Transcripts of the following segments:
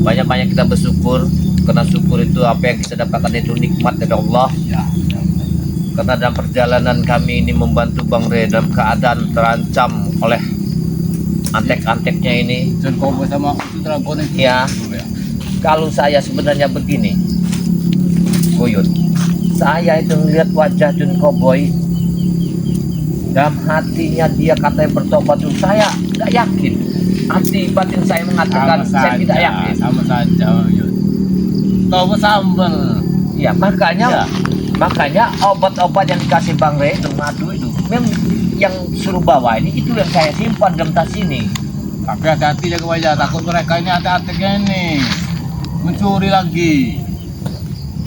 Banyak-banyak kita bersyukur, karena syukur itu apa yang kita dapatkan itu nikmat dari Allah. Karena dalam perjalanan kami ini membantu Bang Re dalam keadaan terancam oleh antek-anteknya ini. Dan kau bersama itu dragon itu. Ya, kalau saya sebenarnya begini, Buyut, saya itu melihat wajah Jun Cowboy, dalam hatinya dia katanya bertobat itu, saya nggak yakin. Hati batin saya mengatakan saya tidak yakin. Sama saja, Yud. Kau sambel. Ya, makanya obat-obat yang dikasih Bang Re itu madu itu memang yang suruh bawa ini, itu yang saya simpan dalam tas ini. Tapi hati-hati jaga wajah, takut mereka ini hati-hatinya ini mencuri lagi.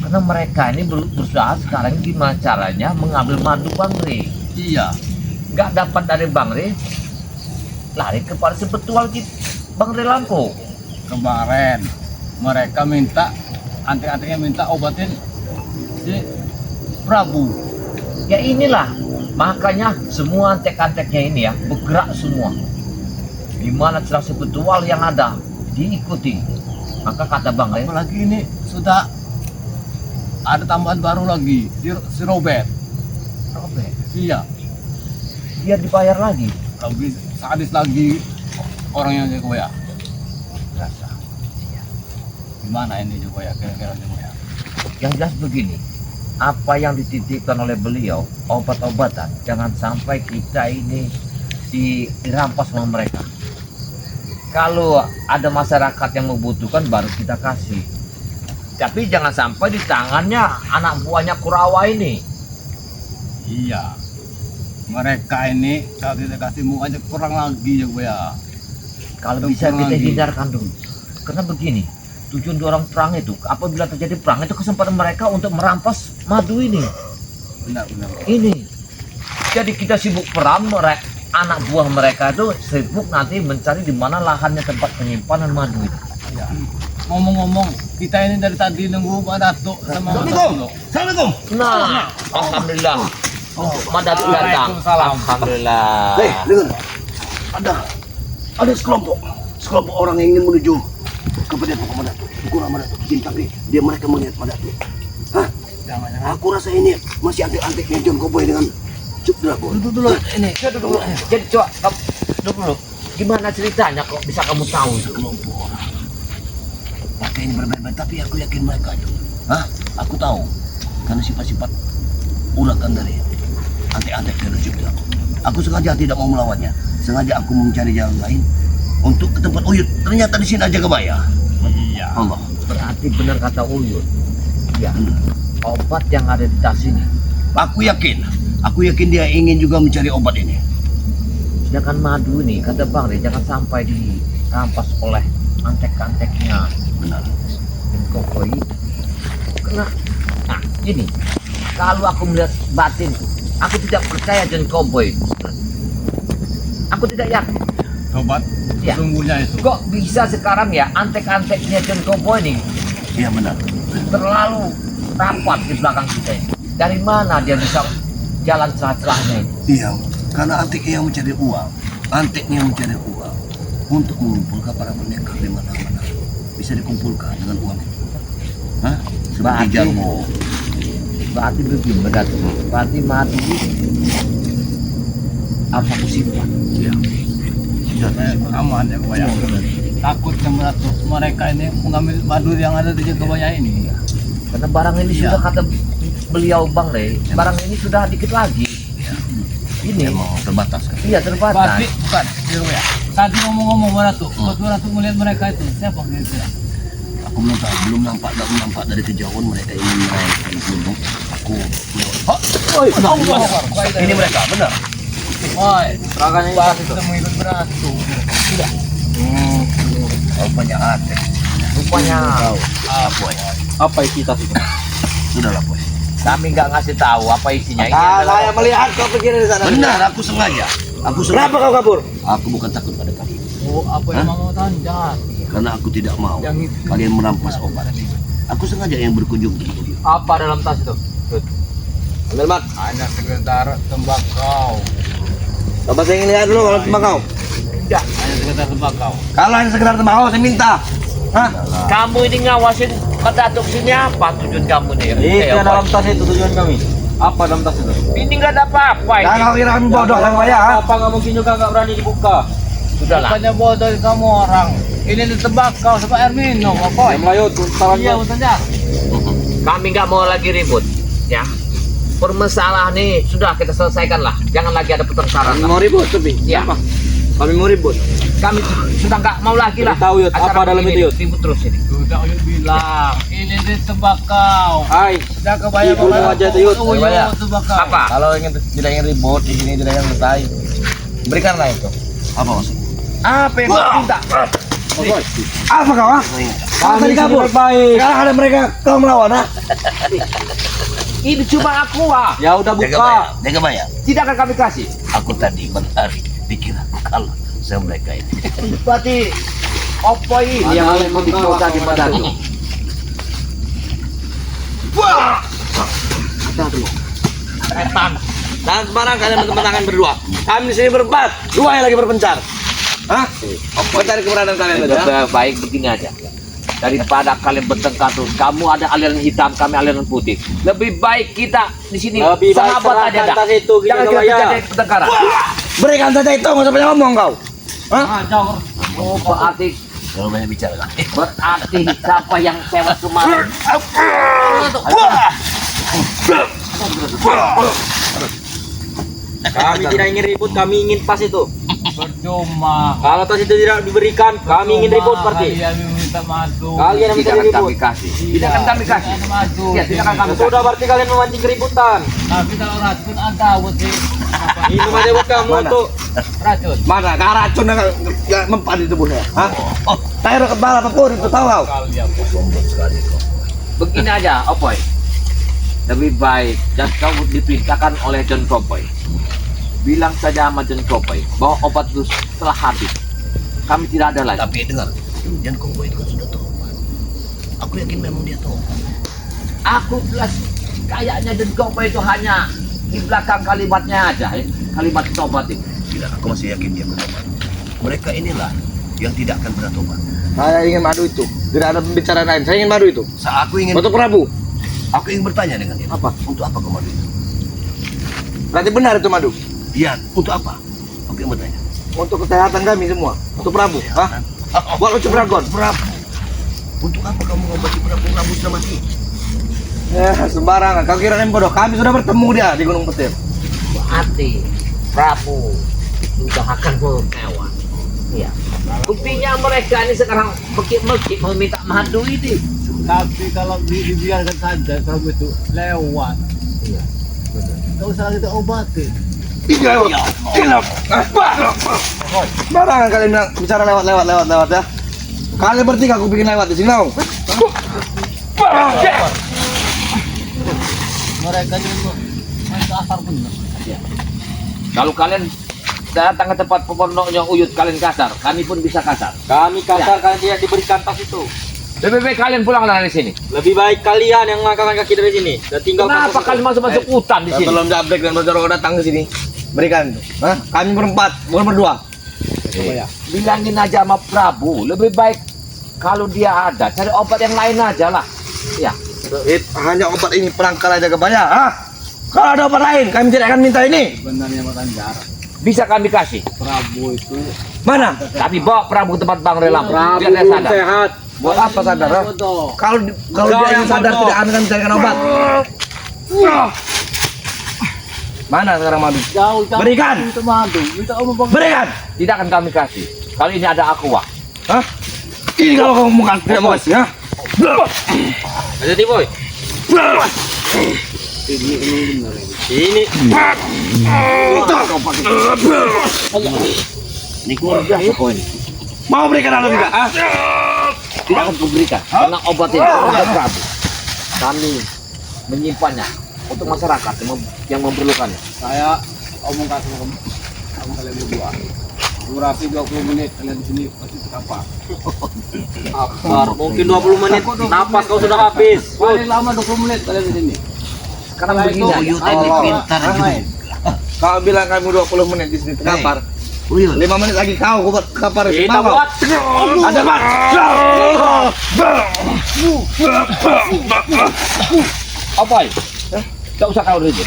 Karena mereka ini berusaha sekarang gimana caranya mengambil madu Bang Re. Iya. Nggak dapat dari Bang Re, lari kepada sebetual Bang Re Lampu. Kemarin mereka minta, antek-anteknya minta obatin si Prabu. Ya inilah, makanya semua antek-anteknya ini ya bergerak semua. Gimana celah sebetual yang ada diikuti. Maka kata Bang Re, Apalagi ini sudah ada tambahan baru lagi, si Robert. Robert, Iya, dia dibayar lagi. lebih sadis lagi orang yang jago ya. Rasa. Iya. Gimana ini jago ya, kira-kira jago ya. Yang jelas begini, apa yang dititipkan oleh beliau, obat-obatan, jangan sampai kita ini dirampas sama mereka. Kalau ada masyarakat yang membutuhkan baru kita kasih. Tapi jangan sampai di tangannya anak buahnya Kurawa ini. Iya, mereka ini saat kita kasih mau aja kurang lagi jago ya. Kalau Kurang bisa kita lagi. hindarkan dulu. Karena begini, tujuan orang perang itu, apabila terjadi perang itu kesempatan mereka untuk merampas madu ini. Benar. Ini. Jadi kita sibuk perang, anak buah mereka itu sibuk nanti mencari di mana lahannya tempat penyimpanan madu itu. Iya. Ngomong-ngomong, kita ini dari tadi nunggu Pak Datuk sama Mas Datuk. Assalamualaikum. Nah, alhamdulillah. Madu datang. Waalaikumsalam. Alhamdulillah. Dengar. Ada sekelompok orang yang ingin menuju kepada Pak Madatu. Bukan Madatu, tapi mereka melihat Madatu. Hah? Jangan-jangan. Aku rasa ini masih antek-anteknya John Cowboy dengan Cuk Dragon. Duduk dulu ini. Saya duduk dulu. Jadi coba kamu duduk dulu. Gimana ceritanya kok bisa kamu tahu itu? Sekelompok orang. Mereka ini berbeda, tapi aku yakin mereka itu. Hah? Aku tahu. Karena sifat-sifat ulakan dari antek-antek dari Cuk Dragon. Aku sengaja tidak mau melawannya. Sengaja aku mencari jalan lain untuk ke tempat Uyut. Ternyata di sini aja kebaya. Iya. Allah. Berarti benar kata Uyut. Ya, obat yang ada di tas ini. Aku yakin dia ingin juga mencari obat ini. Sedangkan madu ini, kata Bang Re, jangan sampai dirampas oleh antek-anteknya Benar. dan Cowboy. Karena, nah ini, kalau aku melihat batinku, aku tidak percaya John Cowboy. Aku tidak yakin. Obat Ya. sesungguhnya itu. Kok bisa sekarang ya antek-anteknya John Cowboy ini Iya benar. terlalu rapat di belakang kita ini. Dari mana dia bisa jalan celah-celahnya ini? Iya, karena anteknya yang mencari uang. Anteknya yang mencari uang untuk mengumpulkan para pendekar di mana-mana. Bisa dikumpulkan dengan uang itu. Hah? Seperti Berarti- jago. Berarti begini, berarti madu apa aku simpan? Iya. Aman ya Pak ya. Takut sama Datuk mereka ini mengambil madu yang ada di Jagabaya ini. Karena barang ini Iya. sudah kata beliau Bang Re, barang ini sudah dikit lagi. Ini, Emang terbatas kan? iya terbatas. Berarti bukan, ya. Tadi ngomong-ngomong Pak Datuk, waktu Datuk melihat mereka itu siapa kira-kira? Aku belum tahu, belum nampak dari kejauhan mereka ingin merayakan gunung. Aku ini mereka benar. Woi, Serangan ini pas kita mengikut Beratuk. Rupanya antek. rupanya Apa ya? Apa isi tas itu? Sudahlah boy. kami nggak ngasih tahu apa isinya. Ini Ah, adalah- saya melihat kau pergi dari sana. Benar, aku sengaja. Kenapa kau kabur? Aku bukan takut pada kalian. Oh, apa yang mau tanjat? Karena aku tidak mau Yang itu. kalian merampas obat. Aku sengaja yang berkunjung ke Budi. Apa dalam tas itu? Ambil mat. Hanya sekedar tembakau. Coba saya ingin lihat dulu kalau tembakau. Tidak. Hanya sekedar tembakau. Kalau hanya sekedar tembakau saya minta. Hah? Kamu ini ngawasin Datuk sini apa tujuan kamu nih? Itu dalam tas itu tujuan kami. Apa dalam tas itu? Ini nggak ada apa-apa Jangan ini. kau kira kami bodoh yang bayar. Apa nggak mungkin juga nggak berani dibuka? Sudahlah. Bukannya bodoh kamu orang. Ini ditebak kau sama air minum, apa? Yang Melayu tuh salah. Iya, betul. Kami nggak mau lagi ribut, ya. Permasalahan nih sudah kita selesaikan lah. Jangan lagi ada pertengkaran. Kami mau ribut tapi. Ya. Apa? Kami mau ribut. Kami sudah nggak mau lagi lah. Tahu Yud, acara apa dalam begini, itu, Yud? ribut terus ini. Sudah Uyut bilang, ini ditebak kau. Hai. Sudah kebayang Uyut aja tuh, Yud. Uyut tebak kau. Apa? Kalau tidak ingin ribut di sini tidak ingin selesai, berikanlah itu. Apa maksudnya? Apa yang kau minta? Apa kau? Kau tadi kabur. Baik. Sekarang ada mereka kau melawan, ah? Ini cuma aku ah. Ya udah buka. Jaga bayar. Tidak akan kami kasih. Aku tadi menarik pikir aku kalah sama mereka ini. Berarti apa ini yang kalian mau dikota di Madatu? Setan. Dan sekarang kalian berteman berdua. Kami di sini berempat. Dua yang lagi berpencar. Hah? Apa cari keberadaan kalian aja? Lebih baik begini aja. Daripada kalian bertengkar tuh, kamu ada aliran hitam, kami aliran putih. Lebih baik kita di sini Lebih baik sahabat aja serahkan dah. tas itu, kita Jangan kita bayar. jadi pertengkaran. Berikan saja itu, nggak usah banyak ngomong kau. Ah, jauh. Oh, berarti Kalau banyak bicara lah. berarti siapa yang sewa kemarin? Kami tidak ingin ribut, kami ingin tas itu. Percuma. Kalau tas itu tidak diberikan, kami ingin ribut berarti. Kalian minta madu. Kalian yang Tidak minta akan kami ribut. kasih. Tidak akan kami kasih. Ada madu. Ya, tidak akan kami kasih. Sudah berarti kalian memancing keributan. Tapi kalau racun ada buat si Minum aja buat kamu Mana? tuh. racun. Mana? Gak racun yang mempan di tubuhnya. Hah? Oh, taruh ke bala apapun itu tahu kau. Kalian. Sombong sekali kau. Begini aja, Opoy. Lebih baik dan kamu diperintahkan oleh John Kopoy. Bilang saja sama John Kopoy bahwa obat itu telah habis. Kami tidak ada lagi. Tapi dengar, Jan Kongko itu kan sudah tobat. Aku yakin memang dia tobat. Aku plus kayaknya John Kopoy itu hanya di belakang kalimatnya aja, ya. Kalimat tobat itu. Tidak, aku masih yakin dia bertobat. Mereka inilah yang tidak akan pernah tobat. Saya ingin madu itu. Tidak ada pembicaraan lain. Saya ingin madu itu. Saat aku ingin, Untuk Prabu. aku ingin bertanya dengan dia. Apa? Untuk apa kau madu itu? Berarti benar itu madu. Iya, untuk apa? Aku ingin bertanya. Untuk kesehatan kami semua. Untuk Prabu. Hah? Buat lucu dragon. Prabu. Untuk apa kamu mengobati Prabu? Prabu sudah mati. Ya, sembarangan. Kau kira yang bodoh. Kami sudah bertemu dia di Gunung Petir. Berarti Prabu sudah akan mengecewa. Iya. Buktinya mereka ini sekarang mekik-mekik meminta madu ini. Tapi kalau dibiarkan saja kamu itu lewat. Iya. Tidak usah kita obati. Iya, Sembarangan kalian bilang bicara lewat ya. Kalian bertiga aku bikin lewat di sini tau. Mereka juga main kasar benar. Kalau kalian datang ke tempat pondoknya Uyut kalian kasar, kami pun bisa kasar. Kami kasar kalian tidak diberikan tas itu. Lebih baik kalian pulang dari sini. Lebih baik kalian yang mengangkatkan kaki dari sini. Dan tinggal Kenapa kalian masuk hutan di sini? Belum jablek dan baru datang ke sini. Berikan. Hah? Kami berempat, bukan berdua. Bilangin aja sama Prabu, lebih baik kalau dia ada, cari obat yang lain aja lah. Ya, Hanya obat ini perangkal aja kebayar. Hah? Kalau ada obat lain, kami tidak akan minta ini. Sebenarnya makan jarak. bisa kami kasih. Prabu itu Mana? Tapi bawa Prabu ke tempat Bang Relam. Prabu Biar dia sadar. sehat. Buat apa sadar? Ha? Bodoh. Kalau dia yang sadar tidak akan mencarikan obat. Mana sekarang madu? Jauh, jauh. Berikan. Minta madu. Minta om bang. Berikan. Tidak akan kami kasih. Kali ini ada aqua. Hah? Ini kalau kamu mau kasih, tidak mau kasih, ha? Ada di boy. Ini. Ini keluarga kau ini. Mau berikan atau tidak? Ha? Tidak akan kuberikan. Karena obat ini obat Prabu. Kami menyimpannya untuk masyarakat yang memerlukannya. Saya omong kasih kamu kalian berdua. Durasi 20 menit kalian di sini pasti apa? Apa? Mungkin 20 menit. Napas kau sudah habis. Paling lama 20 menit kalian di sini. Sekarang begini aja. Uyut ini pintar juga. Kau bilang kamu 20 menit di sini terkapar. Oh iya. 5 menit lagi kau kapar Kita buat. Ada Pak. Apa ini? Gak usah kau ribut.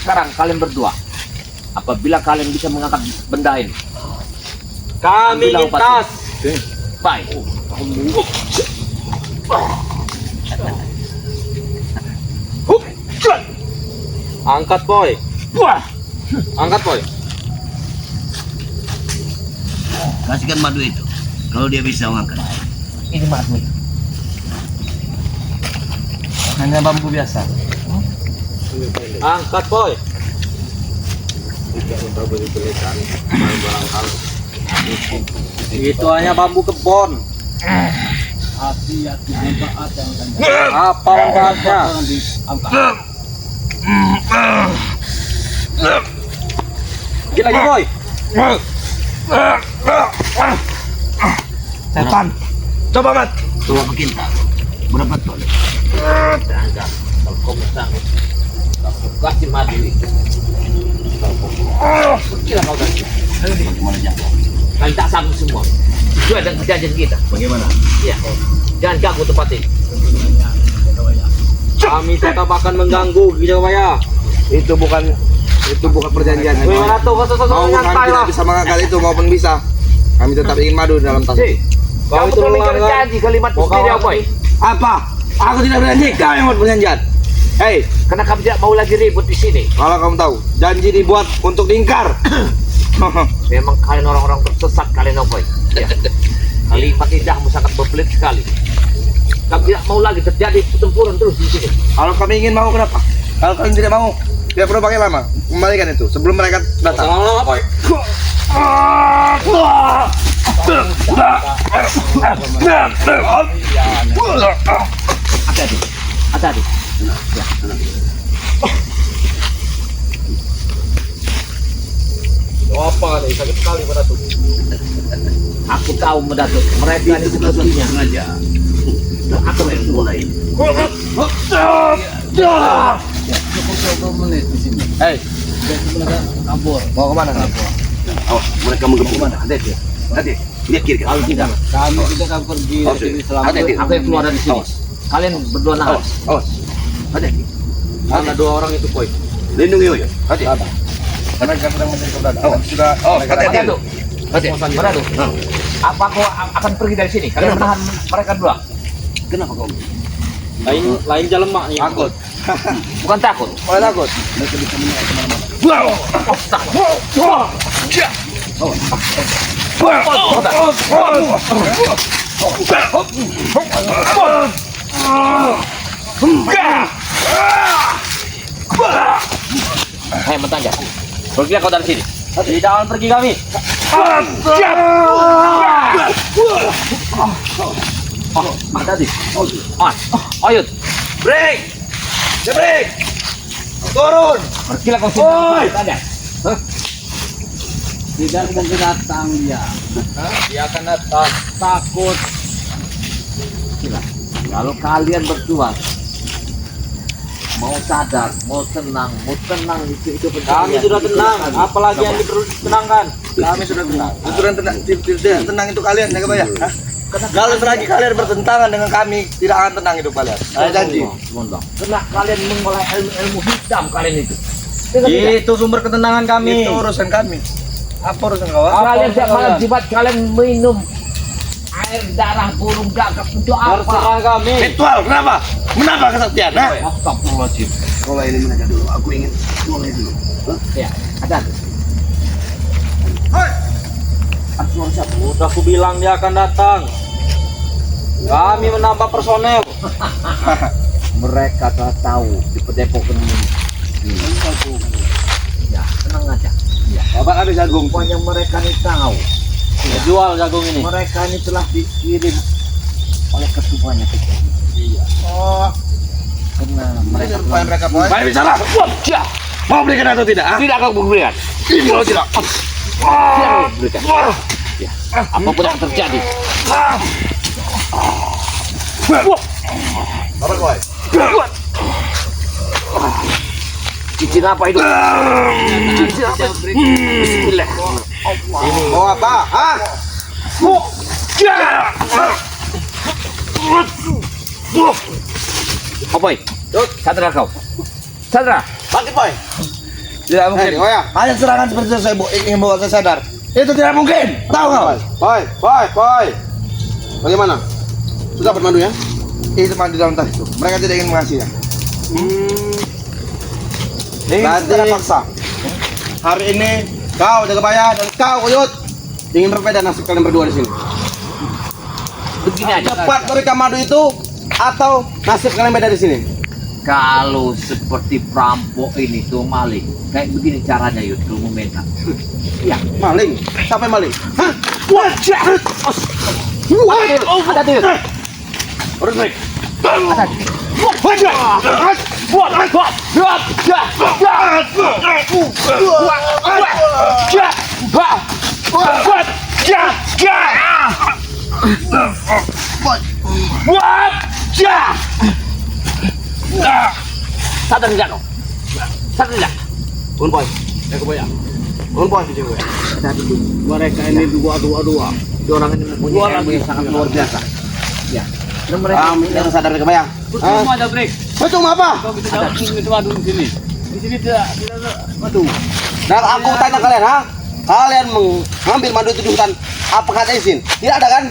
Sekarang kalian berdua, apabila kalian bisa mengangkat benda ini, Kami ambillah ingin obat tas. ini. Baik. Angkat boy. Angkat boy. Kasihkan madu itu. Kalau dia bisa mengangkat. Ini madu. Hanya bambu biasa. Angkat boy. Itu hanya bambu kebon. Hati-hati manfaat yang akan Apa manfaatnya? diangkat. Dikit lagi boy. Setan. Coba Mat. Coba bikin tak. Berapa ton? Jangan. Kalau kau bersanggup, kau kasih madu ini. Kira kau tadi. Bagaimana jago? Kalian tak sanggup semua. Sesuai dengan perjanjian kita. Bagaimana? Iya. Jangan ganggu tempat ini. Kami tetap akan mengganggu Wijaya. Itu bukan perjanjian. Wih, mana tuh kau Maupun nyantai kami lah. tidak bisa mengangkat itu maupun bisa. Kami tetap ingin madu di dalam tas. Hei, Kau kamu itu terlalu melanggar. berjanji kalimat Mau sendiri kawan apa? Apa? Aku tidak berjanji, kau yang buat perjanjian. Hei, Karena kami tidak mau lagi ribut di sini. kalau kamu tahu, janji dibuat untuk diingkar. Memang kalian orang-orang tersesat kalian apa? Ya. Kalimat lidahmu sangat berbelit sekali. Kami tidak mau lagi terjadi pertempuran terus di sini. Kalau kami ingin mau, kenapa? Kalau kalian tidak mau, tidak perlu pakai lama. Kembalikan itu sebelum mereka datang. Sama-sama boy. Hati-hati. Hati-hati. Apa nih? Sakit sekali pada tuh. Aku tahu Mendatuk, mereka ini sepertinya Sengaja. Atau yang mulai. menit di sini. Hei, Mereka kabur. mau kemana? Awas, mereka menggempur mana? Hati-hati. Hati. Lihat kiri kan. kalau tidak. Kami tidak akan pergi Oh, dari sini. selama. Hati-hati. Aku yang keluar dari sini. Awas. Kalian berdua nahan. Awas. Awas. Hati-hati. Mana 2 orang itu boy? Lindungi Yoyo. Hati. Karena kami sedang mencari saudara. Awas. Sudah. Oh, hati-hati. Mendatuk, Hati. Mendatuk. Apa kau akan pergi dari sini? Kalian menahan mereka dua. Kenapa kau? Lain jalan mak nih. Takut. Bukan takut. Mulai takut. Hei, mentanja. Pergilah kau dari sini. Jangan pergi kami. Hati-hati. Ayo. Break. Break. Turun. Pergilah kau sini. Oi! Mentanja. Tidak mungkin datang dia. Dia akan datang. Takut. Kalau kalian berdua mau sadar, mau tenang itu Kami sudah tenang. Apalagi yang perlu ditenangkan? Kami sudah tenang. Sudah tenang. Tidak tenang itu kalian, ya Kak ya? Hah? Kalau selagi kalian bertentangan dengan kami, tidak akan tenang hidup kalian. Saya janji. Karena kalian mengolah ilmu hitam kalian itu. Dengar tidak? Itu sumber ketenangan kami. Itu urusan kami. Apa urusan kau? Kalian urusan tiap malam kalian? Jumat kalian minum air darah burung gagak untuk Terserah apa? kami. Ritual, kenapa? Menambah kesaktian, ha? Astagfirullahaladzim. Mulai ini mereka dulu. Aku ingin mulai dulu. Ya, ada. Aturan siapa? Udah aku bilang dia akan datang. Kami menambah personel. Mereka telah tahu di padepokan ini. Ya, tenang aja. Ya. Bapak ada jagung. Pokoknya mereka ini tahu. Ya, jual jagung ini. Mereka ini telah dikirim oleh ketuanya. Iya. Oh, Karena mereka rupanya mereka boy. Baik bicara. Ya, Mau berikan atau tidak? ah? tidak akan memberikan. Kalau tidak. Tidak memberikan. Ya, apapun yang terjadi. Apa boy? Cincin apa itu? Cincin apa? Bismillah. Mau apa? Hah? Boy, sadar kau. Sadar. Bangkit, Boy. Tidak mungkin. Oh ya, hanya serangan seperti itu saya ingin membuat saya sadar. Itu tidak mungkin. Tahu nggak, Boy? Boy. Bagaimana? Sudah dapat madu ya? Itu madu dalam tas itu. Mereka tidak ingin mengasihinya. Berarti secara paksa. Hari ini kau Jagabaya dan kau Uyut ingin berbeda nasib kalian berdua di sini. Begini aja. Cepat berikan madu itu atau nasib kalian beda di sini. Kalau seperti perampok ini tuh maling, kayak begini caranya Yud, kalau mau minta. Iya. Maling? Siapa yang maling? Hah? Ada tuh Yud. Urus baik. Ada. Sadar tidak kau? Sadar tidak? Pun Boy, Jagabaya. Pun Boy, Jagabaya. Mereka ini dua. Orang ini mempunyai ilmu yang sangat luar biasa. Ya. Dan mereka Kami tidak sadar Jagabaya. Percuma ada break. Percuma apa? Kau bisa dapat itu madu di sini. Di sini tidak madu. Dan aku tanya kalian, ha? Kalian mengambil madu itu di hutan, apakah ada izin? Tidak ada kan?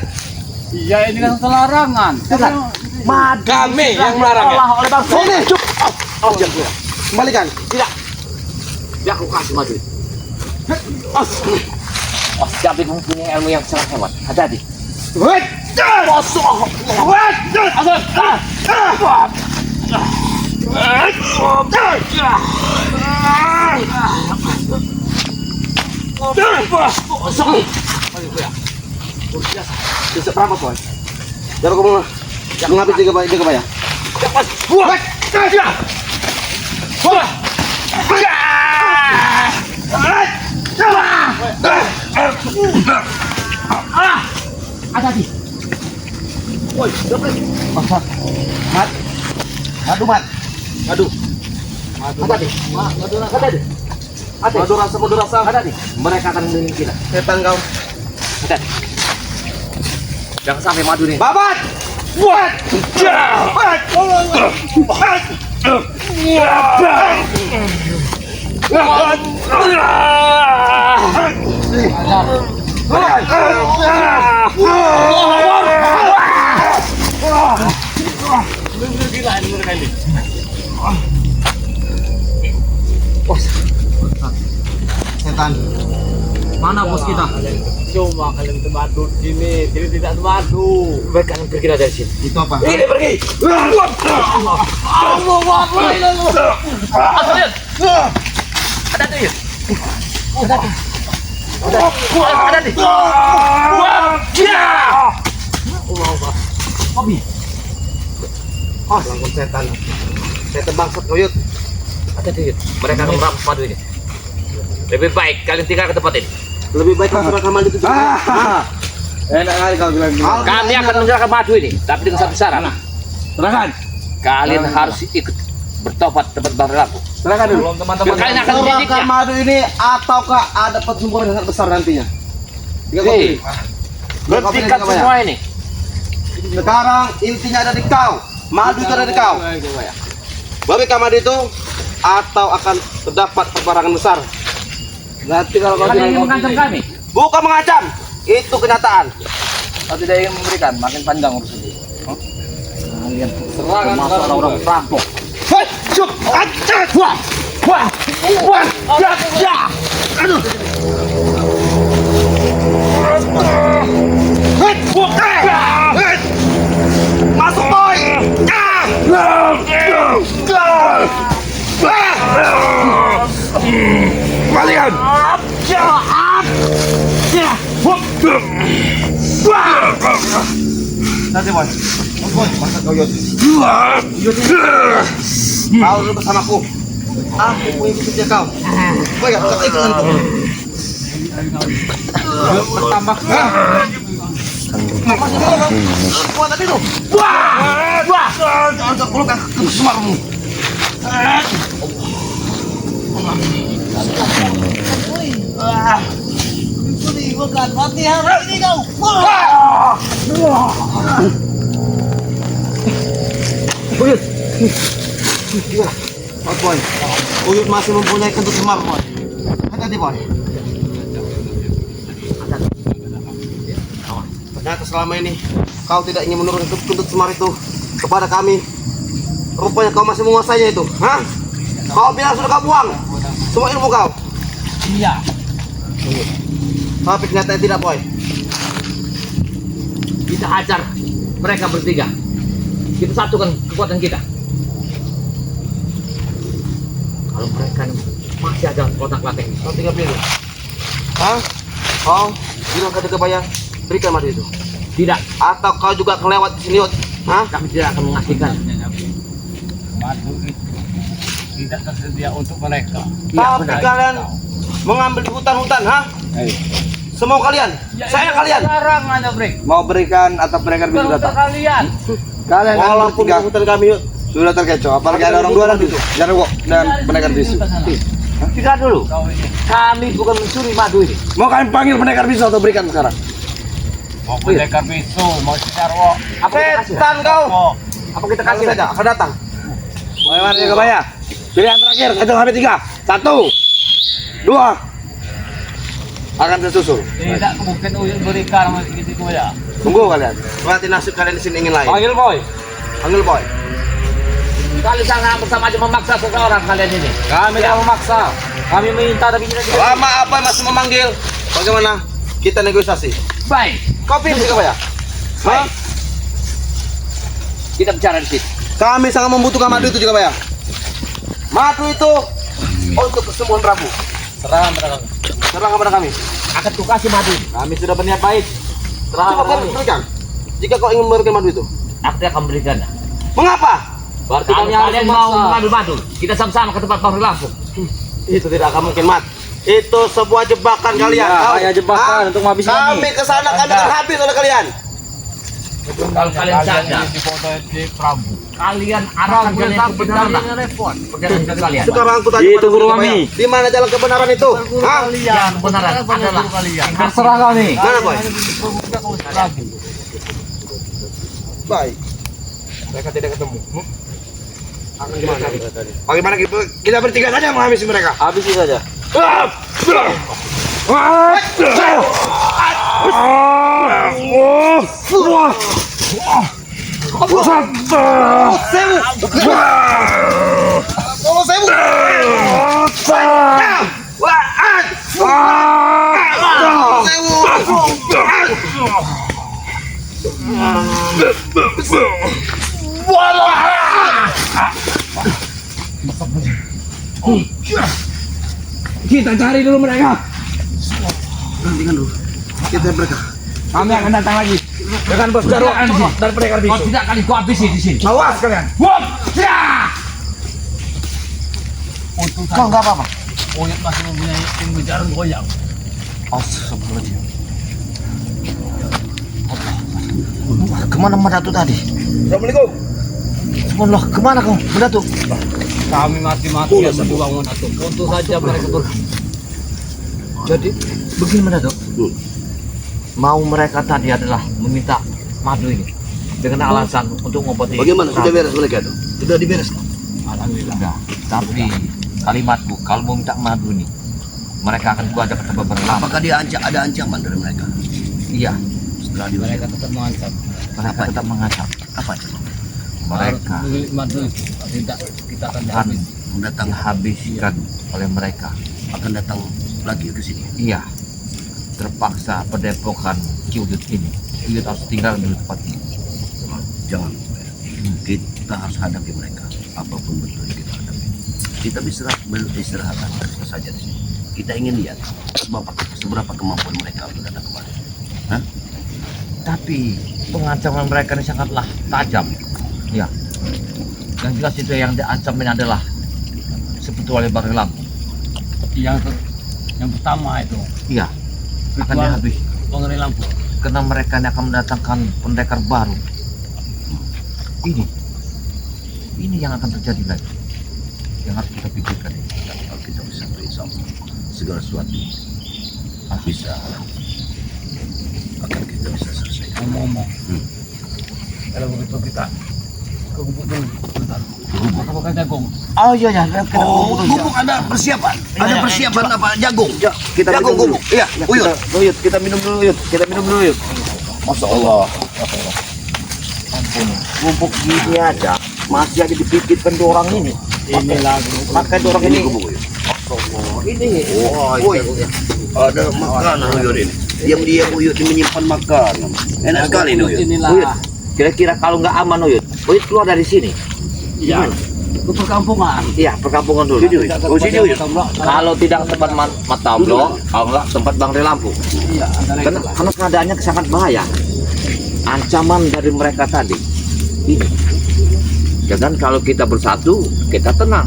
Iya, ini kan larangan. madu Kami yang melarang ya? oleh bangsa. Sini. Oh, jangan gue. Kembalikan. Tidak. Dia aku kasih madu. Oh, David mempunyai ilmu yang sangat hebat. Hati-hati. Wait. Masuk. Wait. Bisa berapa, Boy? Jangan kamu mengambil Jagabaya. Hati-hati. Madu, Mat. Madu. Hati-hati. Hati-hati. Madu rasa. Hati-hati. Mereka akan melindungi kita. Setan kau. Hati-hati. Jangan sampai madu nih. Babat. Setan. Mana bos kita? Cuma kalian itu madu di sini, jadi tidak madu. Mereka akan pergi dari sini. Itu apa? Ini pergi. Hati-hati. Hati-hati. Hobi. Langsung setan. Setan bangsat kau, Yud. Hati-hati. Mereka akan merampas madu ini. Lebih baik kalian tinggal ke tempat ini. Lebih baik kau serahkan madu itu. Enak kali kau bilang gitu. Kami akan menyerahkan madu ini, tapi dengan satu syarat. Serahkan. Kalian harus ikut bertobat tempat berlaku. Serahkan dulu. Teman-teman. Kalian akan Serahkan dididiknya. madu ini ataukah ada pertempuran yang sangat besar nantinya? Tiga kau Hei. pilih. Bertikat semua ini. Sekarang intinya ada di kau. Madu itu ada di kau. Babikah madu itu atau akan terdapat peperangan besar? Berarti kalau kau Kalian ingin tidak mengancam kami? Bukan mengancam. Itu kenyataan. kau tidak ingin memberikan, makin panjang urusan ini. Kalian Serangan termasuk sekarang. orang-orang perampok. Hei, cup, acet, wah, wah, wah, ya, ya, aduh. Hei, hei, masuk boy, kalian. Nanti boy, masa kau Yud. Kau duduk bersamaku. Aku mengikuti dia kau. Boy, kau ikut nanti. Bertambah. Kuat tadi tuh. Wah, wah. Jangan kau keluarkan ke semarmu. nih, bukan mati hari ini kau. Uyut. Gimana? Mas Boy. Uyut masih mempunyai kentut semar, Boy. Hati-hati, Boy. Ternyata selama ini kau tidak ingin menurunkan kentut semar itu kepada kami. Rupanya kau masih menguasainya itu. Hah? Kau bilang sudah kau buang semua ilmu kau. Iya. Tapi kenyataannya tidak, Boy. Kita hajar mereka bertiga. Kita satukan kekuatan kita. Kalau mereka masih ada kotak lateng, Kau tinggal pilih. Hah? Kau bilang ke Kebaya berikan madu itu. tidak, Atau kau juga kelewat di sini, Yud? Hah? kami tidak akan mengasihkan. Madu itu tidak tersedia untuk mereka. Tapi kalian mengambil di hutan-hutan, hah? Semua kalian, saya kalian. Sekarang ada break. Mau berikan atau mereka Bukan bisa untuk datang. kalian. Kalian walaupun di hutan kami, Yud, sudah terkecoh. Apalagi ada orang dua nanti itu, Jarwo dan pendekar bisu. Tidak dulu, Kau ini kami bukan mencuri madu ini. Mau kalian panggil pendekar bisu atau berikan sekarang? mau pendekar bisu, mau Cikarwo. Apa kita kasih? Setan kau. Oh, Apa kita Kasih kasih saja, akan datang. Bagaimana ya Kebaya? Pilihan terakhir, hitung sampai 3. 1, 2. Akan tersusul. tidak mungkin Uyut berikan masih gitu ya. Tunggu kalian. Berarti nasib kalian di sini ingin lain. Panggil boy. Panggil boy. Kali sangat bersama aja memaksa seseorang kalian ini. Kami tidak memaksa. Kami minta tapi kita tidak. Lama apa masih memanggil? Bagaimana? Kita negosiasi. Baik. Kau pilih Kebaya. Hah? Kita bicara di sini. Kami sangat membutuhkan madu itu juga, Baya. Madu itu untuk kesembuhan Prabu. Serahkan pada kami. Serang kepada kami. Akan ku kasih madu. Kami sudah berniat baik. Serahkan Coba pada kau kami. berikan. Jika kau ingin memberikan madu itu. Aku akan berikannya. Mengapa? Berarti kami harus mau mengambil madu. Kita sama-sama ke tempat Fahri langsung. Itu tidak akan mungkin, Mat. Itu sebuah jebakan kalian. Tahu? kayak jebakan untuk menghabisi kami ke sana kami akan habis oleh kalian. Kalau kalian sadar, di foto di Prabu. kalian arahkan kalian ke kebenaran. Perjalanan ke kalian. Sekarang aku tanya Itu pada guru Kebaya, kami. Di mana jalan kebenaran itu? Hah? Yang kebenaran adalah kalian. terserah kami. Mana, Boy? Prabu. Baik. Mereka tidak ketemu. Akan gimana? Bagaimana kita bertiga saja menghabisi mereka? Habisi saja. Kita cari dulu mereka. Nantikan dulu. Kita mereka. Kami akan datang lagi dengan bos Jarwo dan pendekar bisu. Kau tidak akan ku habisi di sini. Awas kalian. Kau nggak apa-apa. Uyut masih mempunyai ilmu jarum goyang. Astagfirullahaladzim. Kemana Medatu tadi? Assalamualaikum. Subhanallah, kemana kau Medatu? Kami mati-matian berdua Medatu. Untuk saja mereka Jadi begini Medatu. Mau mereka tadi adalah meminta madu ini dengan alasan untuk mengobati. Bagaimana? Sudah beres mereka itu? Sudah dibereskan? Alhamdulillah. Sudah. Tapi kalimatku kalau mau minta madu ini mereka akan kuajak ke tempat berlama. Apakah dia ada ancaman dari mereka? Iya, Setelah Mereka diusir. tetap mengancam. mereka tetap mengancam. Apa itu? Mereka Milik madu itu. Tidak kita akan akan habis. Mendatang dihabiskan oleh mereka. akan datang lagi ke sini. Iya, terpaksa pendepokan Kiudut ini. Kiudut harus tinggal di tempat ini. Jangan. Kita harus hadapi mereka. Apapun bentuknya kita hadapi. Kita beristirahat saja di sini. Kita ingin lihat seberapa kemampuan mereka untuk datang kemari. Hah? Tapi pengancaman mereka ini sangatlah tajam. Ya, yang jelas itu yang diancam ini adalah sebetulnya Barang Lampu. Yang pertama itu Iya, akan Ritual. dihabis. pengeri lampu. Karena mereka ini akan mendatangkan pendekar baru. Ini yang akan terjadi lagi. Yang harus kita pikirkan. Kalau kita bisa periksa segala sesuatu Bisa. Akan kita bisa selesaikan. Ngomong. Kalau begitu kita ke gubuk dulu. Bentar. Apa kan jagung? Oh iya ya, kita Oh, gubuk ada persiapan. Ada persiapan apa? Jagung. kita Jagung minum dulu. gubuk. Iya, uyut. Uyut, kita minum dulu Uyut. Kita minum dulu Uyut. Masya Allah. Ampun, bubuk gini aja masih aja dipikirkan dua orang ini. Ini lagi. Makan dua orang ini. Gubuk uyut. Ini. Oh, iya. Ada makanan uyut ini. Diam-diam uyut menyimpan makanan. Enak sekali ini uyut. Inilah. Uyut, kira-kira kalau nggak aman Uyut, Uyut keluar dari sini. Iya. Ke perkampungan. Iya, perkampungan dulu. Sini, Uyut. Oh, sini uyut. Kalau tidak tempat Matamblo, kalau nggak tempat Bang Relampu. Iya, Karena keadaannya sangat bahaya. Ancaman dari mereka tadi. Ini. Jangan kalau kita bersatu, kita tenang.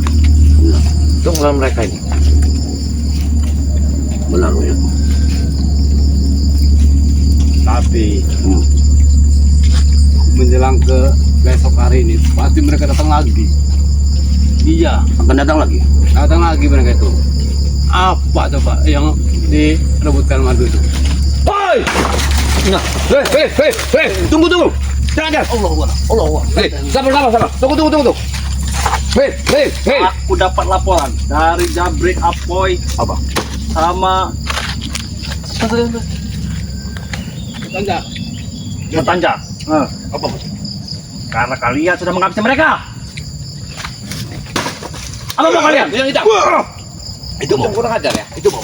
Itu melawan mereka ini. Benar uyut. Tapi menjelang ke besok hari ini pasti mereka datang lagi. Iya, Akan datang lagi. datang lagi mereka itu. Apa coba yang direbutkan madu itu? Hei! Nah, hei, tunggu. Jangan. Allah. Hei, sabar. Tunggu. Hei. Aku dapat laporan dari Jabrik Apoy Apa? sama Tanja. Apa? Karena kalian sudah menghabisi mereka. Apa mau kalian? Yang hitam. Itu mau. Kurang ajar ya. Itu mau.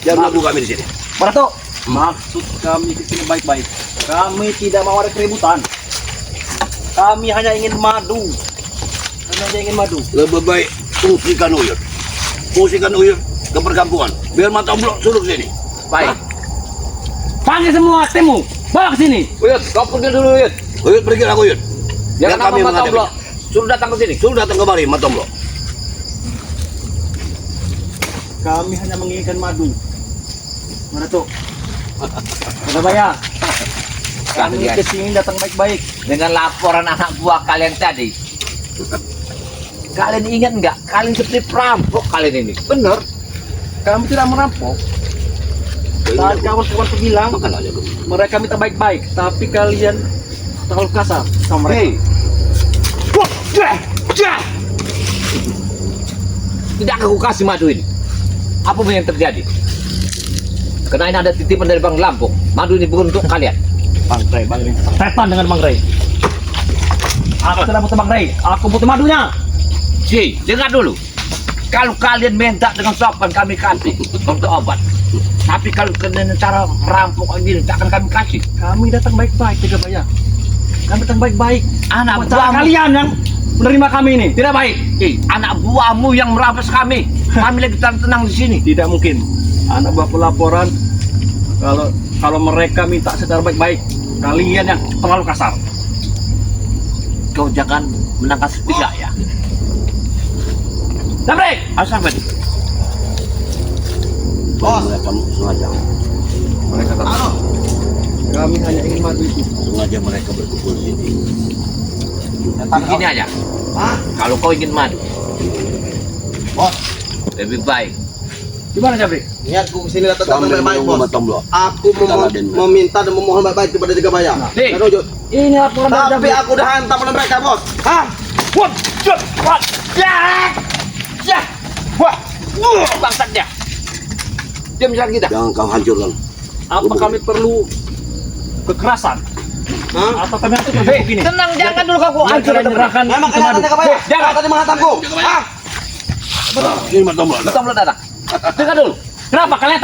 Jangan lagu kami di sini. Barato, maksud kami ke sini baik-baik. Kami tidak mau ada keributan. Kami hanya ingin madu. Lebih baik fungsikan uyut. Fungsikan uyut ke perkampungan. Biar mata blok suruh ke sini. Baik. Panggil semua timmu. Bawa ke sini. Uyut, kau pergi dulu Uyut. Uyut pergi lah uyut. Jangan kami nama Matamblo. menghadapi. Suruh datang ke sini. Suruh datang kemari mata blok. Kami hanya menginginkan madu. Barato. Surabaya. Kami Kalian. ke sini datang baik-baik. Dengan laporan anak buah kalian tadi. Kalian ingat nggak? Kalian seperti perampok kalian ini. Bener. Kami tidak merampok. Saat kawan-kawan bilang Makan aja dulu. mereka minta baik-baik, tapi kalian terlalu kasar sama mereka. Tidak aku kasih madu ini. Apa yang terjadi? Karena ini ada titipan dari Bang Lampung. Madu ini bukan untuk kalian. Bang Ray. Setan dengan Bang Ray. Aku tidak butuh Bang Ray. Aku butuh madunya. Si, dengar dulu. Kalau kalian minta dengan sopan kami kasih untuk obat. Tapi kalau kalian cara merampok gini, tak akan kami kasih. Kami datang baik-baik, tidak banyak. Kami datang baik-baik. Anak Cara buahmu, kalian yang menerima kami ini tidak baik. anak buahmu yang merampas kami. Kami lagi tenang di sini. Tidak mungkin. Anak buahku laporan kalau mereka minta secara baik-baik, kalian yang terlalu kasar. Kau jangan menangkap sepihak ya. Jabrik, Asal tadi. Bos. Mereka sengaja. Mereka tahu. kami hanya ingin madu itu. Sengaja mereka berkumpul di sini. Begini aja. Kalau kau ingin madu, Bos, lebih baik. Gimana Jabrik? niatku kesini datang Sambil baik-baik, menunggu bos. mata blok. Aku Kita laden, Bos. meminta dan memohon baik-baik kepada Jagabaya. Nih. Dan Uyut. Ini laporan dari Tapi Jabrik. aku udah hantam oleh mereka, bos. Hah? Wah, bangsatnya. Dia menyerang kita. Jangan kau hancurkan. Apa kami perlu kekerasan? Hah? Atau kami harus begini? Tenang, jangan dulu kau Biar hancur. kalian menyerahkan Memang itu kelihatan madu. Jagabaya. Jangan. Kau tadi menghantamku. Hah? Ini mata blok. Betul datang. Dengar dulu. Kenapa kalian